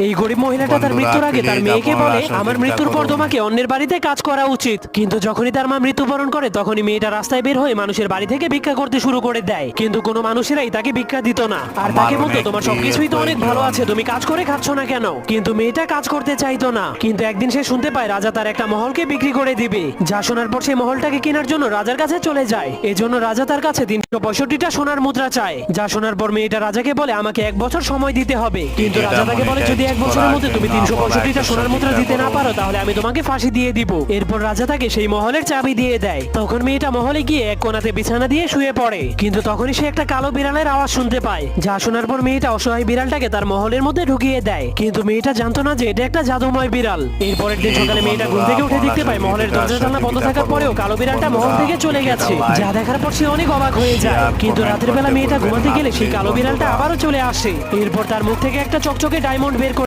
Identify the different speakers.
Speaker 1: এই গরিব মহিলাটা তার মৃত্যুর আগে তার মেয়েকে বলে আমার মৃত্যুর পর তোমাকে অন্যের বাড়িতে কাজ করা উচিত। কিন্তু যখনই তার মা মৃত্যুবরণ করে তখনই মেয়েটা রাস্তায় বের হয়ে মানুষের বাড়ি থেকে ভিক্ষা করতে শুরু করে দেয়। কিন্তু কোনো মানুষেরাই তাকে ভিক্ষা দিত না, আর তাকে বলতো তোমার সবকিছুই তো অনেক ভালো আছে, তুমি কাজ করে খাচ্ছ না কেন? কিন্তু মেয়েটা কাজ করতে চাইতো না। কিন্তু একদিন সে শুনতে পায় রাজা তার একটা মহলকে বিক্রি করে দিবে। যা শোনার পর সেই মহলটাকে কেনার জন্য রাজার কাছে চলে যায়। এজন্য রাজা তার কাছে 365টা সোনার মুদ্রা চায়। যা শোনার পর মেয়েটা রাজাকে বলে আমাকে 1 বছর সময় দিতে হবে। কিন্তু রাজা তাকে বলে যদি 1 বছরের মধ্যে তুমি 365টা সোনার মুদ্রা দিতে না পারো তাহলে আমি তোমাকে ফাঁসি দিয়ে দিব। এরপর রাজা তাকে সেই মহলের চাবি দিয়ে দেয়। তখন মেয়েটা মহলে গিয়ে এক কোণাতে বিছানা দিয়ে শুয়ে পড়ে। কিন্তু তখনই সে একটা কালো বিড়ালের আওয়াজ শুনতে পায়। যা শোনার পর মেয়েটা অসহায় বিড়ালটাকে তার মহলের মধ্যে ঢুকিয়ে দেয়। কিন্তু মেয়েটা জানতো না যে এটা একটা জাদুময় বিড়াল। এরপরের দিন সকালে মেয়েটা ঘুম থেকে উঠে দেখতে পায় মহলের দরজা জানলা বন্ধ থাকার পরেও কালো বিড়ালটা মহল থেকে চলে গেছে। যা দেখার পর সে অনেক অবাক হয়ে যায়। কিন্তু রাতের বেলা মেয়েটা ঘুমাতে গেলে সেই কালো বিড়ালটা আবারও চলে আসে। এরপর তার মুখ থেকে একটা চকচকে ডায়মন্ড বের করে